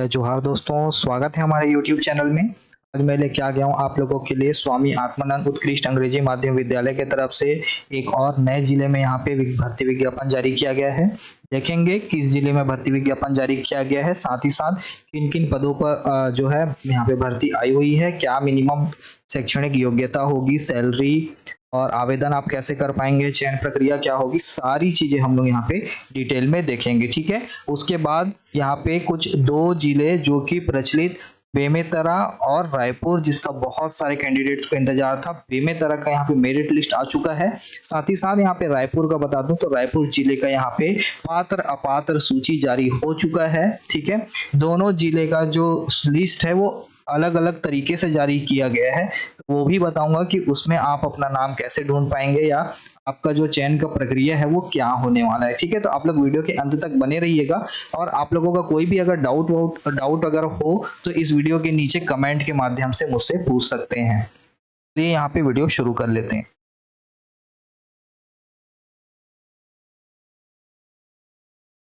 जोहार दोस्तों, स्वागत है हमारे YouTube चैनल में। आज मैं लेके आ गया हूँ आप लोगों के लिए स्वामी आत्मानंद उत्कृष्ट अंग्रेजी माध्यम विद्यालय के तरफ से एक और नए जिले में यहाँ पे भर्ती विज्ञापन जारी किया गया है। देखेंगे किस जिले में भर्ती विज्ञापन जारी किया गया है, साथ ही साथ किन किन पदों पर जो है यहाँ पे भर्ती आई हुई है, क्या मिनिमम शैक्षणिक योग्यता होगी, सैलरी और आवेदन आप कैसे कर पाएंगे, चयन प्रक्रिया क्या होगी, सारी चीजें हम लोग यहाँ पे डिटेल में देखेंगे। ठीक है, उसके बाद यहाँ पे कुछ दो जिले जो कि प्रचलित बेमेतरा और रायपुर, जिसका बहुत सारे कैंडिडेट्स को इंतजार था। बेमेतरा का यहाँ पे मेरिट लिस्ट आ चुका है। साथ ही साथ यहाँ पे रायपुर का बता दूं तो रायपुर जिले का यहाँ पे पात्र अपात्र सूची जारी हो चुका है। ठीक है, दोनों जिले का जो लिस्ट है वो अलग अलग तरीके से जारी किया गया है, तो वो भी बताऊंगा कि उसमें आप अपना नाम कैसे ढूंढ पाएंगे या आपका जो चयन का प्रक्रिया है वो क्या होने वाला है। ठीक है, तो आप लोग वीडियो के अंत तक बने रहिएगा और आप लोगों का कोई भी अगर डाउट अगर हो तो इस वीडियो के नीचे कमेंट के माध्यम से मुझसे पूछ सकते हैं। चलिए यहाँ पे वीडियो शुरू कर लेते हैं।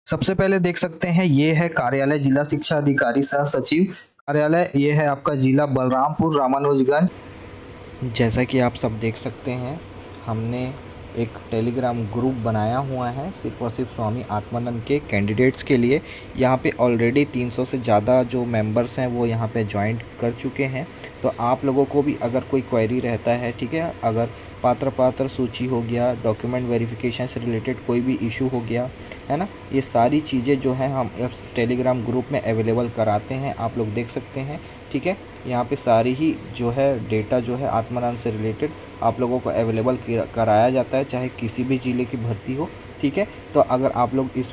सबसे पहले देख सकते हैं ये है कार्यालय जिला शिक्षा अधिकारी सह सचिव कार्यालय, ये है आपका जिला बलरामपुर रामानुजगंज। जैसा कि आप सब देख सकते हैं, हमने एक टेलीग्राम ग्रुप बनाया हुआ है सिर्फ और सिर्फ स्वामी आत्मानंद के कैंडिडेट्स के लिए। यहाँ पे ऑलरेडी 300 से ज़्यादा जो मेंबर्स हैं वो यहाँ पे ज्वाइन कर चुके हैं। तो आप लोगों को भी अगर कोई क्वेरी रहता है, ठीक है, अगर पात्र सूची हो गया, डॉक्यूमेंट वेरिफिकेशन से रिलेटेड कोई भी इशू हो गया है ना, ये सारी चीज़ें जो हैं हम इस टेलीग्राम ग्रुप में अवेलेबल कराते हैं। आप लोग देख सकते हैं। ठीक है, यहाँ पे सारी ही जो है डेटा जो है आत्मानंद से रिलेटेड आप लोगों को अवेलेबल कराया जाता है, चाहे किसी भी ज़िले की भर्ती हो। ठीक है, तो अगर आप लोग इस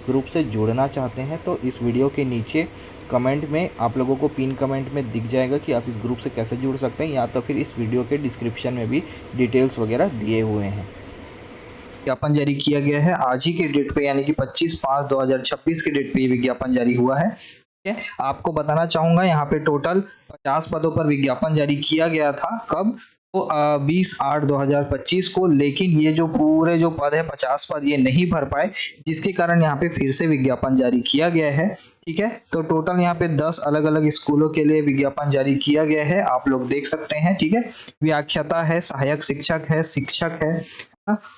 ग्रुप से जुड़ना चाहते हैं तो इस वीडियो के नीचे कमेंट में आप लोगों को पिन कमेंट में दिख जाएगा कि आप इस ग्रुप से कैसे जुड़ सकते हैं, या तो फिर इस वीडियो के डिस्क्रिप्शन में भी डिटेल्स वगैरह दिए हुए हैं। विज्ञापन जारी किया गया है आज ही के डेट पे, यानी कि 25/5/2026 के डेट पे ये विज्ञापन जारी हुआ है। ठीक है, आपको बताना चाहूंगा यहाँ पे टोटल 50 पदों पर विज्ञापन जारी किया गया था। कब? तो 20/8/2025 को, लेकिन ये जो पूरे जो पद है 50 पद ये नहीं भर पाए, जिसके कारण यहाँ पे फिर से विज्ञापन जारी किया गया है। ठीक है, तो टोटल यहाँ पे 10 अलग अलग स्कूलों के लिए विज्ञापन जारी किया गया है, आप लोग देख सकते हैं। ठीक है, व्याख्याता है, सहायक शिक्षक है, शिक्षक है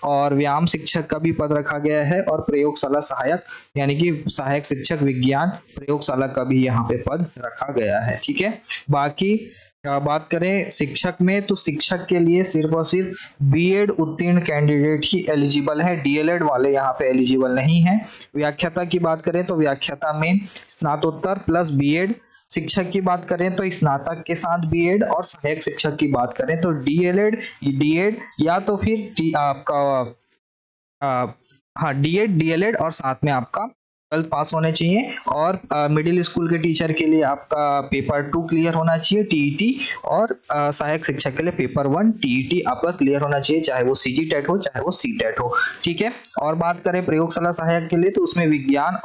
और व्यायाम शिक्षक का भी पद रखा गया है, और प्रयोगशाला सहायक यानी कि सहायक शिक्षक विज्ञान प्रयोगशाला का भी यहाँ पे पद रखा गया है। ठीक है, बाकी बात करें शिक्षक में तो शिक्षक के लिए सिर्फ और सिर्फ बीएड उत्तीर्ण कैंडिडेट ही एलिजिबल है, डीएलएड वाले यहाँ पे एलिजिबल नहीं है। व्याख्याता की बात करें तो व्याख्याता में स्नातकोत्तर प्लस बीएड, शिक्षक की बात करें तो स्नातक के साथ बीएड, और सहायक शिक्षक की बात करें तो डीएलएड डीएड या तो फिर आपका हाँ डीएड डीएलएड और साथ में आपका 12th पास होने चाहिए। और मिडिल स्कूल के टीचर के लिए आपका पेपर 2 क्लियर होना चाहिए टीईटी, और सहायक शिक्षक के लिए पेपर 1 टीईटी आपका क्लियर होना चाहिए, चाहे वो सीजी टेट हो चाहे वो सी टेट हो। ठीक है, और बात करें प्रयोगशाला सहायक के लिए तो उसमें विज्ञान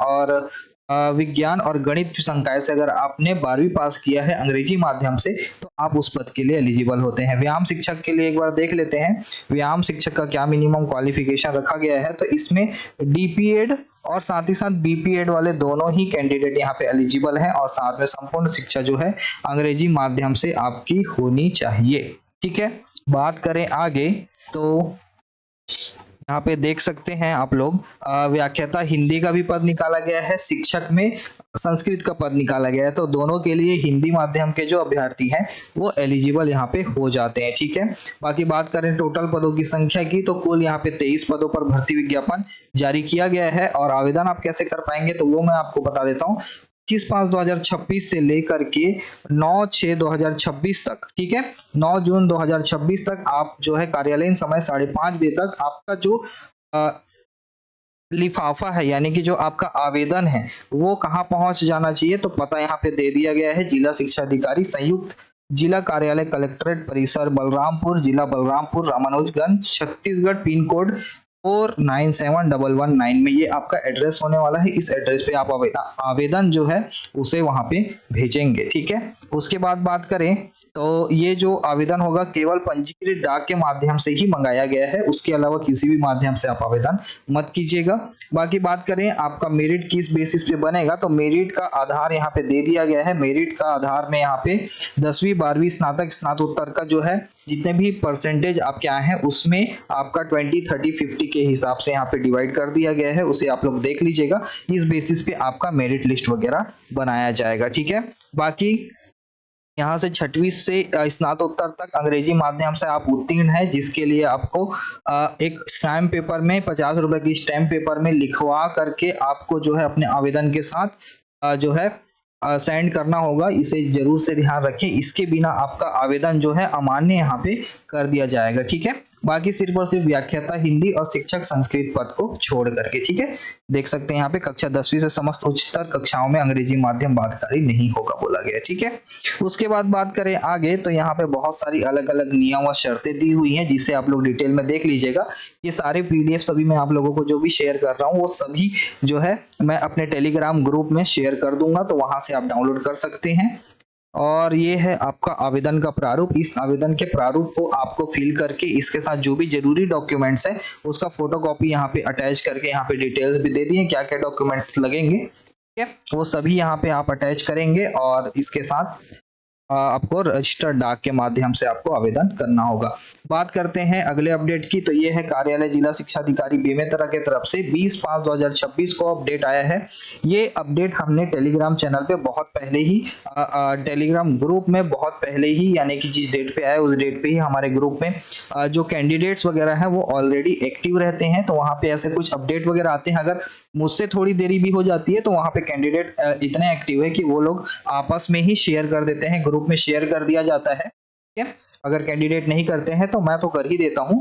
और गणित संकाय से अगर आपने 12वीं पास किया है अंग्रेजी माध्यम से तो आप उस पद के लिए एलिजिबल होते हैं। व्यायाम शिक्षक के लिए एक बार देख लेते हैं, व्यायाम शिक्षक का क्या मिनिमम क्वालिफिकेशन रखा गया है। तो इसमें डीपीएड और साथ ही साथ बीपीएड वाले दोनों ही कैंडिडेट यहाँ पे एलिजिबल हैं, और साथ में संपूर्ण शिक्षा जो है अंग्रेजी माध्यम से आपकी होनी चाहिए। ठीक है, बात करें आगे तो यहाँ पे देख सकते हैं आप लोग व्याख्याता हिंदी का भी पद निकाला गया है, शिक्षक में संस्कृत का पद निकाला गया है, तो दोनों के लिए हिंदी माध्यम के जो अभ्यर्थी हैं वो एलिजिबल यहाँ पे हो जाते हैं। ठीक है, बाकी बात करें टोटल पदों की संख्या की तो कुल यहाँ पे 23 पदों पर भर्ती विज्ञापन जारी किया गया है, और आवेदन आप कैसे कर पाएंगे तो वो मैं आपको बता देता हूँ। 25/5/2026 से लेकर के 9/6/2026 तक, ठीक है, 9 जून 2026 तक आप जो है कार्यालयीन समय 5:30 बजे तक आपका जो लिफाफा है यानी कि जो आपका आवेदन है वो कहाँ पहुंच जाना चाहिए, तो पता यहाँ पे दे दिया गया है, जिला शिक्षा अधिकारी संयुक्त जिला कार्यालय कलेक्ट्रेट परिसर बलरामपुर, जिला बलरामपुर रामानुजगंज छत्तीसगढ़, पिन कोड 497119 में ये आपका एड्रेस होने वाला है। इस एड्रेस पे आप आवेदन जो है उसे वहां पे भेजेंगे, ठीक है। उसके बाद बात करें तो ये जो आवेदन होगा केवल पंजीकृत डाक के माध्यम से ही मंगाया गया है, उसके अलावा किसी भी माध्यम से आप आवेदन मत कीजिएगा। बाकी बात करें आपका मेरिट किस बेसिस पे बनेगा, तो मेरिट का आधार यहाँ पे दे दिया गया है। मेरिट का आधार में यहाँ पे 10वीं 12वीं स्नातक स्नातकोत्तर का जो है जितने भी परसेंटेज आपके आए हैं उसमें आपका 20 30 50 के हिसाब से यहाँ पे डिवाइड कर दिया गया है, उसे आप लोग देख लीजिएगा। इस बेसिस पे आपका मेरिट लिस्ट वगैरह बनाया जाएगा, ठीक है। बाकी यहाँ से 6वीं से स्नातकोत्तर तक अंग्रेजी माध्यम से आप उत्तीर्ण हैं, जिसके लिए आपको एक स्टैम्प पेपर में 50 रुपए की स्टैम्प पेपर में लिखवा करके आपको जो है अपने आवेदन के साथ जो है सेंड करना होगा। इसे जरूर से ध्यान रखें, इसके बिना आपका आवेदन जो है अमान्य यहाँ पे कर दिया जाएगा, ठीक है। बाकी सिर्फ और सिर्फ व्याख्याता हिंदी और शिक्षक संस्कृत पद को छोड़ करके, ठीक है। देख सकते हैं यहाँ पे कक्षा 10वीं से समस्त उच्चतर कक्षाओं में अंग्रेजी माध्यम बाध्यकारी नहीं होगा बोला गया, ठीक है। उसके बाद बात करें आगे तो यहाँ पे बहुत सारी अलग अलग नियम और शर्तें दी हुई हैं, जिसे आप लोग डिटेल में देख लीजिएगा। ये सारे PDF सभी मैं आप लोगों को जो भी शेयर कर रहा हूँ वो सभी जो है मैं अपने टेलीग्राम ग्रुप में शेयर कर दूंगा, तो वहां से आप डाउनलोड कर सकते हैं। और ये है आपका आवेदन का प्रारूप। इस आवेदन के प्रारूप को आपको फिल करके इसके साथ जो भी जरूरी डॉक्यूमेंट्स है उसका फोटोकॉपी यहाँ पे अटैच करके, यहाँ पे डिटेल्स भी दे दिए क्या क्या डॉक्यूमेंट्स लगेंगे, ठीक है, वो सभी यहाँ पे आप अटैच करेंगे और इसके साथ आपको रजिस्टर्ड डाक के माध्यम से आपको आवेदन करना होगा। बात करते हैं अगले अपडेट की, तो ये है कार्यालय जिला शिक्षा अधिकारी बेमेतरा के तरफ से 20/5/2026 को अपडेट आया है। ये अपडेट हमने टेलीग्राम चैनल पे बहुत पहले ही टेलीग्राम ग्रुप में बहुत पहले ही, यानी कि जिस डेट पे आया उस डेट पे ही हमारे ग्रुप में जो कैंडिडेट्स वगैरह हैं वो ऑलरेडी एक्टिव रहते हैं, तो वहां पे ऐसे कुछ अपडेट वगैरह आते हैं। अगर मुझसे थोड़ी देरी भी हो जाती है तो वहां पे कैंडिडेट इतने एक्टिव है कि वो लोग आपस में ही शेयर कर देते हैं, ग्रुप में शेयर कर दिया जाता है, ठीक है। अगर कैंडिडेट नहीं करते हैं तो मैं तो कर ही देता हूं,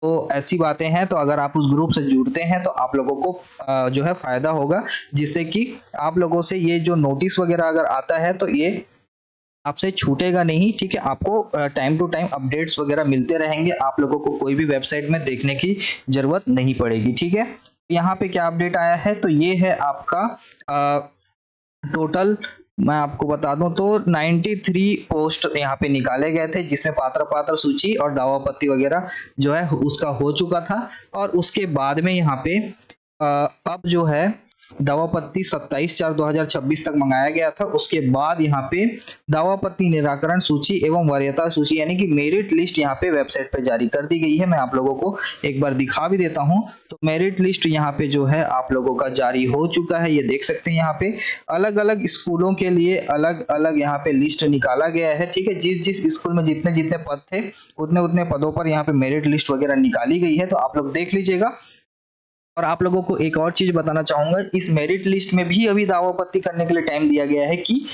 तो ऐसी बातें हैं। तो अगर आप उस ग्रुप से जुड़ते हैं तो आप लोगों को जो है फायदा होगा, जिससे कि आप लोगों से ये जो नोटिस वगैरह अगर आता है तो ये आपसे छूटेगा नहीं, ठीक है। आपको टाइम टू टाइम अपडेट्स वगैरह मिलते रहेंगे, आप लोगों को कोई भी वेबसाइट में देखने की जरूरत नहीं पड़ेगी, ठीक है। यहाँ पे क्या अपडेट आया है, तो ये है आपका टोटल मैं आपको बता दूं तो 93 पोस्ट यहाँ पे निकाले गए थे, जिसमें पात्र सूची और दावापत्ती वगैरह जो है उसका हो चुका था। और उसके बाद में यहाँ पे अब जो है दावापत्ती 27/4/2026 तक मंगाया गया था। उसके बाद यहाँ पे दावापत्ती निराकरण सूची एवं वरीयता सूची यानी कि मेरिट लिस्ट यहाँ पे वेबसाइट पे जारी कर दी गई है। मैं आप लोगों को एक बार दिखा भी देता हूँ। तो मेरिट लिस्ट यहाँ पे जो है आप लोगों का जारी हो चुका है, ये देख सकते हैं। यहाँ पे अलग अलग स्कूलों के लिए अलग अलग यहाँ पे लिस्ट निकाला गया है, ठीक है। जिस जिस स्कूल में जितने जितने पद थे उतने उतने पदों पर यहाँ पे मेरिट लिस्ट वगैरह निकाली गई है, तो आप लोग देख लीजिएगा। और आप लोगों को एक और चीज बताना चाहूंगा, इस मेरिट लिस्ट में भी अभी दावापत्ती करने के लिए टाइम दिया गया है कि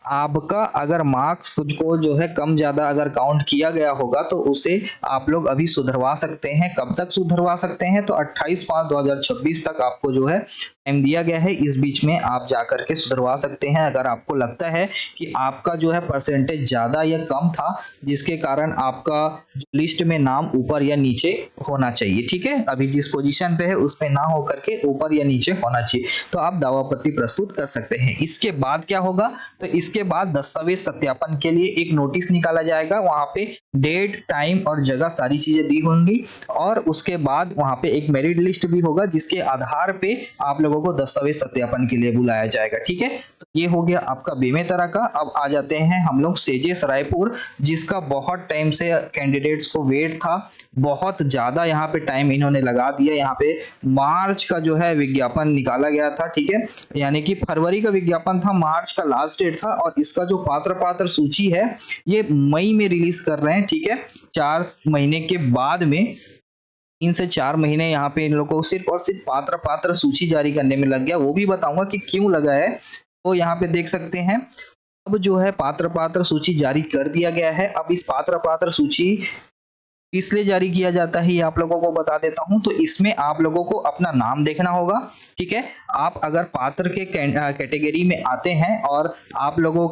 आपका अगर मार्क्स कुछ को जो है कम ज्यादा अगर काउंट किया गया होगा तो उसे आप लोग अभी सुधरवा सकते हैं। कब तक सुधरवा सकते हैं, तो 28/5/2026 तक आपको जो है टाइम दिया गया है। इस बीच में आप जाकर के सुधरवा सकते हैं अगर आपको लगता है कि आपका जो है परसेंटेज ज्यादा या कम था, जिसके कारण आपका लिस्ट में नाम ऊपर या नीचे होना चाहिए, ठीक है। अभी जिस पोजीशन पे है उस पे ना हो करके ऊपर या नीचे होना चाहिए, तो आप दावापत्ती प्रस्तुत कर सकते हैं। इसके बाद क्या होगा, तो इसके बाद दस्तावेज सत्यापन के लिए एक नोटिस निकाला जाएगा। वहां पे डेट टाइम और जगह सारी चीजें दी होंगी, और उसके बाद वहां पे एक मेरिट लिस्ट भी होगा जिसके आधार पे आप लोगों को दस्तावेज सत्यापन के लिए बुलाया जाएगा, ठीक है। तो ये हो गया आपका बेमेतरा का। अब आ जाते हैं हम लोग सेजेस रायपुर, जिसका बहुत टाइम से कैंडिडेट्स को वेट था, बहुत ज्यादा यहाँ पे टाइम इन्होंने लगा दिया। यहाँ पे मार्च का जो है विज्ञापन निकाला गया था, ठीक है, यानी कि फरवरी का विज्ञापन था, मार्च का लास्ट डेट था, और इसका जो पात्र सूची है ये मई में रिलीज कर रहे हैं, ठीक है। 4 महीने के बाद में 3 से 4 महीने यहाँ पे इन लोगों को सिर्फ और सिर्फ पात्र सूची जारी करने में लग गया। वो भी बताऊंगा कि क्यों लगा है। तो यहाँ पे देख सकते हैं अब जो है पात्र सूची जारी कर दिया गया है। अब इस पात्र सूची इसलिए जारी किया जाता है ये आप लोगों को बता देता हूं। तो इसमें आप लोगों को अपना नाम देखना होगा, ठीक है। आप अगर पात्र के कैटेगरी में आते हैं और आप लोगों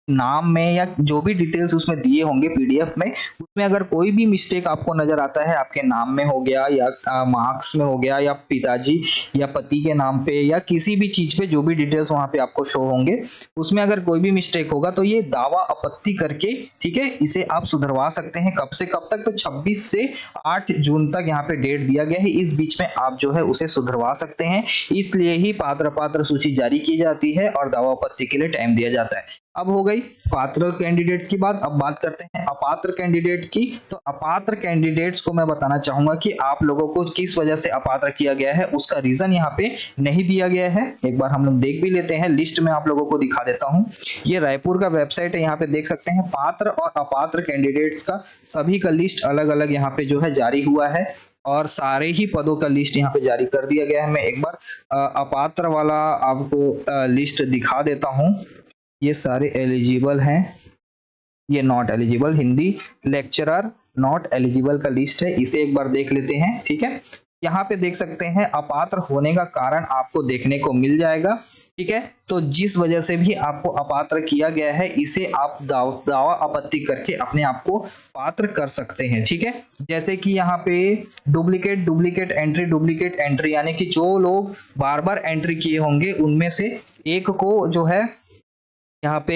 नाम में या जो भी डिटेल्स उसमें दिए होंगे पीडीएफ में, उसमें अगर कोई भी मिस्टेक आपको नजर आता है, आपके नाम में हो गया या मार्क्स में हो गया या पिताजी या पति के नाम पे या किसी भी चीज पे जो भी डिटेल्स वहां पे आपको शो होंगे, उसमें अगर कोई भी मिस्टेक होगा तो ये दावा आपत्ति करके, ठीक है, इसे आप सुधरवा सकते हैं। कब से कब तक? तो 26 से 8 जून तक यहाँ पे डेट दिया गया है। इस बीच में आप जो है उसे सुधरवा सकते हैं। इसलिए ही पात्र सूची जारी की जाती है और दावा आपत्ति के लिए टाइम दिया जाता है। अब हो गई पात्र कैंडिडेट की बात। अब बात करते हैं अपात्र कैंडिडेट की। तो अपात्र कैंडिडेट्स को मैं बताना चाहूंगा कि आप लोगों को किस वजह से अपात्र किया गया है, उसका रीजन यहाँ पे नहीं दिया गया है। एक बार हम लोग देख भी लेते हैं, लिस्ट में आप लोगों को दिखा देता हूँ। ये रायपुर का वेबसाइट है, यहाँ पे देख सकते हैं पात्र और अपात्र कैंडिडेट्स का सभी का लिस्ट अलग अलग यहाँ पे जो है जारी हुआ है और सारे ही पदों का लिस्ट यहाँ पे जारी कर दिया गया है। मैं एक बार अपात्र वाला आपको लिस्ट दिखा देता हूँ। ये सारे एलिजिबल हैं, ये not eligible, Hindi lecturer not eligible का लिस्ट है, इसे एक बार देख लेते हैं। ठीक है, यहाँ पे देख सकते हैं अपात्र होने का कारण आपको देखने को मिल जाएगा। ठीक है, तो जिस वजह से भी आपको अपात्र किया गया है, इसे आप दावा आपत्ति करके अपने आप को पात्र कर सकते हैं। ठीक है, जैसे कि यहाँ पे डुप्लीकेट एंट्री यानी कि जो लोग बार बार एंट्री किए होंगे उनमें से एक को जो है यहाँ पे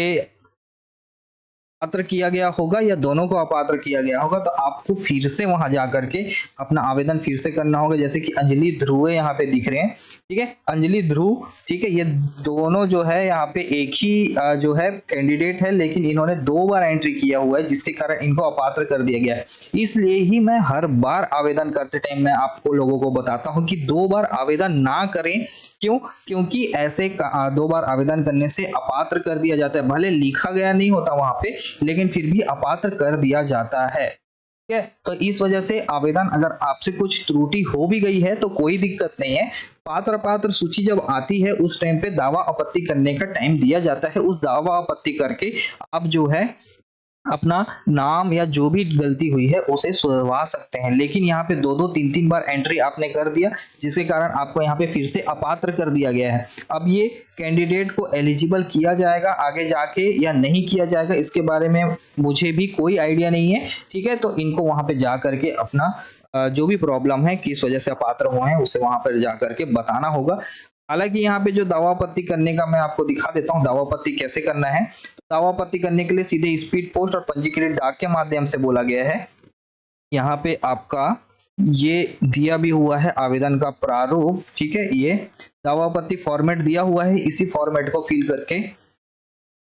अपात्र किया गया होगा या दोनों को अपात्र किया गया होगा, तो आपको फिर से वहां जाकर के अपना आवेदन फिर से करना होगा। जैसे कि अंजलि ध्रुव यहाँ पे दिख रहे हैं, ठीक है, अंजलि ध्रुव, ठीक है, ये दोनों जो है यहाँ पे एक ही जो है कैंडिडेट है, लेकिन इन्होंने 2 बार एंट्री किया हुआ है, जिसके कारण इनको अपात्र कर दिया गया है। इसलिए ही मैं हर बार आवेदन करते टाइम मैं आपको लोगों को बताता हूँ कि 2 बार आवेदन ना करें। क्यों? क्योंकि ऐसे 2 बार आवेदन करने से अपात्र कर दिया जाता है। भले लिखा गया नहीं होता वहां पे, लेकिन फिर भी अपात्र कर दिया जाता है। ठीक है, तो इस वजह से आवेदन अगर आपसे कुछ त्रुटि हो भी गई है तो कोई दिक्कत नहीं है। पात्र सूची जब आती है उस टाइम पे दावा आपत्ति करने का टाइम दिया जाता है। उस दावा आपत्ति करके आप जो है अपना नाम या जो भी गलती हुई है उसे सुधरवा सकते हैं। लेकिन यहाँ पे 2-2 3-3 बार एंट्री आपने कर दिया, जिसके कारण आपको यहाँ पे फिर से अपात्र कर दिया गया है। अब ये कैंडिडेट को एलिजिबल किया जाएगा आगे जाके या नहीं किया जाएगा, इसके बारे में मुझे भी कोई आइडिया नहीं है। ठीक है, तो इनको वहां पे जा करके अपना जो भी प्रॉब्लम है, किस वजह से अपात्र हुए हैं, उसे वहां पर जा करके बताना होगा। हालांकि यहाँ पे जो दावा आपत्ति करने का मैं आपको दिखा देता हूँ, दावा आपत्ति कैसे करना है। दावा आपत्ति करने के लिए सीधे स्पीड पोस्ट और पंजीकृत डाक के माध्यम से बोला गया है। यहाँ पे आपका ये दिया भी हुआ है आवेदन का प्रारूप। ठीक है, ये दावा आपत्ति फॉर्मेट दिया हुआ है, इसी फॉर्मेट को फिल करके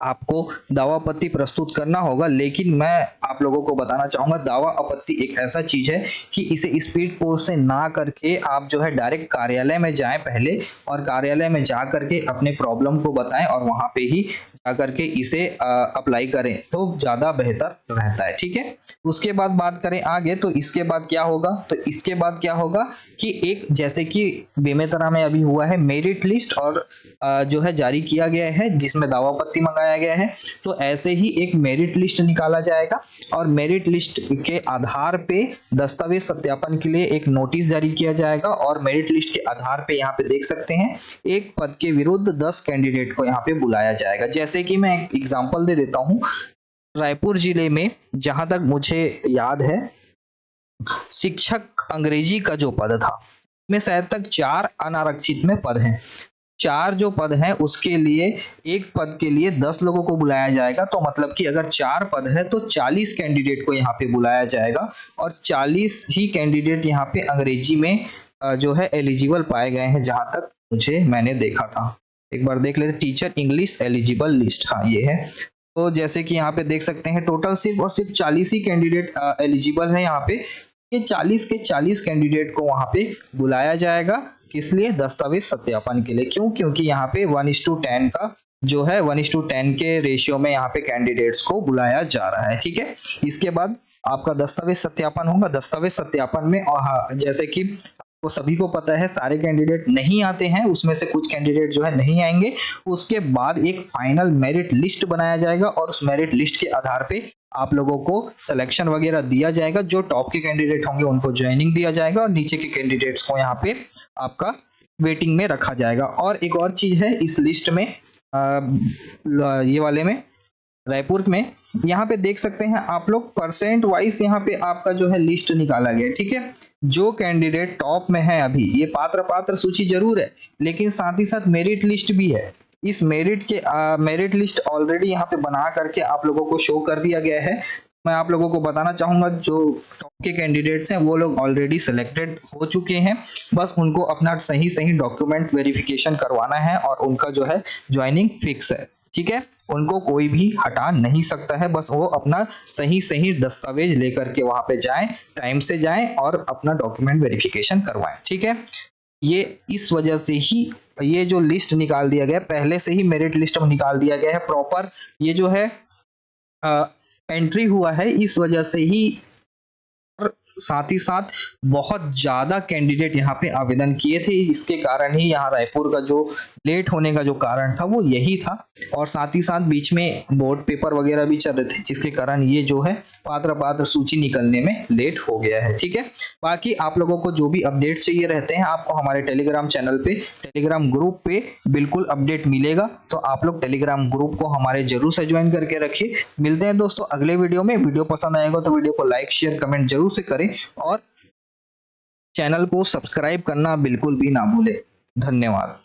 आपको दावा आपत्ति प्रस्तुत करना होगा। लेकिन मैं आप लोगों को बताना चाहूंगा, दावा आपत्ति एक ऐसा चीज है कि इसे स्पीड पोस्ट से ना करके आप जो है डायरेक्ट कार्यालय में जाएं पहले, और कार्यालय में जा करके अपने प्रॉब्लम को बताएं और वहां पे ही जा करके इसे अप्लाई करें तो ज्यादा बेहतर रहता है। ठीक है, उसके बाद बात करें आगे, तो इसके बाद क्या होगा? तो इसके बाद क्या होगा कि एक जैसे कि बेमेतरा में अभी हुआ है मेरिट लिस्ट और जो है जारी किया गया है जिसमें दावा आपत्ति मंगाया गया है, तो ऐसे ही एक मेरिट लिस्ट निकाला जाएगा और मेरिट लिस्ट के आधार पे दस्तावेज सत्यापन के लिए एक नोटिस जारी किया जाएगा। और मेरिट लिस्ट के आधार पे यहाँ पे देख सकते हैं एक पद के विरुद्ध 10 कैंडिडेट को यहाँ पे बुलाया जाएगा। जैसे कि मैं एक एग्जांपल दे देता हूँ, रायपुर जिले में जहां तक मुझे याद है शिक्षक अंग्रेजी का जो पद था, में शायद तक 4 अनारक्षित में पद हैं। 4 जो पद हैं उसके लिए एक पद के लिए 10 लोगों को बुलाया जाएगा। तो मतलब कि अगर 4 पद है तो 40 कैंडिडेट को यहाँ पे बुलाया जाएगा और 40 ही कैंडिडेट यहाँ पे अंग्रेजी में जो है एलिजिबल पाए गए हैं, जहां तक मैंने देखा था। एक बार देख लेते, टीचर इंग्लिश एलिजिबल लिस्ट, हाँ ये है। तो जैसे कि यहाँ पे देख सकते हैं टोटल सिर्फ और सिर्फ 40 ही कैंडिडेट एलिजिबल है यहाँ पे। ये 40 के 40 कैंडिडेट को वहां पे बुलाया जाएगा, किस लिए? दस्तावेज सत्यापन के लिए। क्यों? क्योंकि यहाँ पे 1:10 का जो है 1:10 के रेशियो में यहाँ पे कैंडिडेट्स को बुलाया जा रहा है। ठीक है, इसके बाद आपका दस्तावेज सत्यापन होगा। दस्तावेज सत्यापन में जैसे कि वो सभी को पता है सारे कैंडिडेट नहीं आते हैं, उसमें से कुछ कैंडिडेट जो है नहीं आएंगे। उसके बाद एक फाइनल मेरिट लिस्ट बनाया जाएगा और उस मेरिट लिस्ट के आधार पे आप लोगों को सिलेक्शन वगैरह दिया जाएगा। जो टॉप के कैंडिडेट होंगे उनको ज्वाइनिंग दिया जाएगा और नीचे के कैंडिडेट्स को यहाँ पे आपका वेटिंग में रखा जाएगा। और एक और चीज है इस लिस्ट में, ये वाले में रायपुर में यहाँ पे देख सकते हैं आप लोग परसेंट वाइज यहाँ पे आपका जो है लिस्ट निकाला गया है। ठीक है, जो कैंडिडेट टॉप में है अभी, ये पात्र सूची जरूर है लेकिन साथ ही साथ मेरिट लिस्ट भी है। इस मेरिट लिस्ट ऑलरेडी यहाँ पे बना करके आप लोगों को शो कर दिया गया है। मैं आप लोगों को बताना चाहूंगा जो टॉप के कैंडिडेट्स हैं वो लोग ऑलरेडी सिलेक्टेड हो चुके हैं, बस उनको अपना सही डॉक्यूमेंट वेरिफिकेशन करवाना है और उनका जो है ज्वाइनिंग फिक्स है। ठीक है, उनको कोई भी हटा नहीं सकता है, बस वो अपना सही दस्तावेज लेकर के वहां पे जाएं, टाइम से जाएं और अपना डॉक्यूमेंट वेरिफिकेशन करवाएं। ठीक है, ये इस वजह से ही ये जो लिस्ट निकाल दिया गया, पहले से ही मेरिट लिस्ट में निकाल दिया गया है प्रॉपर, ये जो है एंट्री हुआ है इस वजह से ही। और साथ ही साथ बहुत ज्यादा कैंडिडेट यहाँ पे आवेदन किए थे, इसके कारण ही यहाँ रायपुर का जो लेट होने का जो कारण था वो यही था। और साथ ही साथ बीच में बोर्ड पेपर वगैरह भी चल रहे थे जिसके कारण ये जो है पात्र सूची निकलने में लेट हो गया है। ठीक है, बाकी आप लोगों को जो भी अपडेट्स चाहिए रहते हैं आपको हमारे टेलीग्राम चैनल पे, टेलीग्राम ग्रुप पे बिल्कुल अपडेट मिलेगा, तो आप लोग टेलीग्राम ग्रुप को हमारे जरूर से ज्वाइन करके रखिए। मिलते हैं दोस्तों अगले वीडियो में। वीडियो पसंद आएगा तो वीडियो को लाइक शेयर कमेंट जरूर से करें और चैनल को सब्सक्राइब करना बिल्कुल भी ना भूलें। धन्यवाद।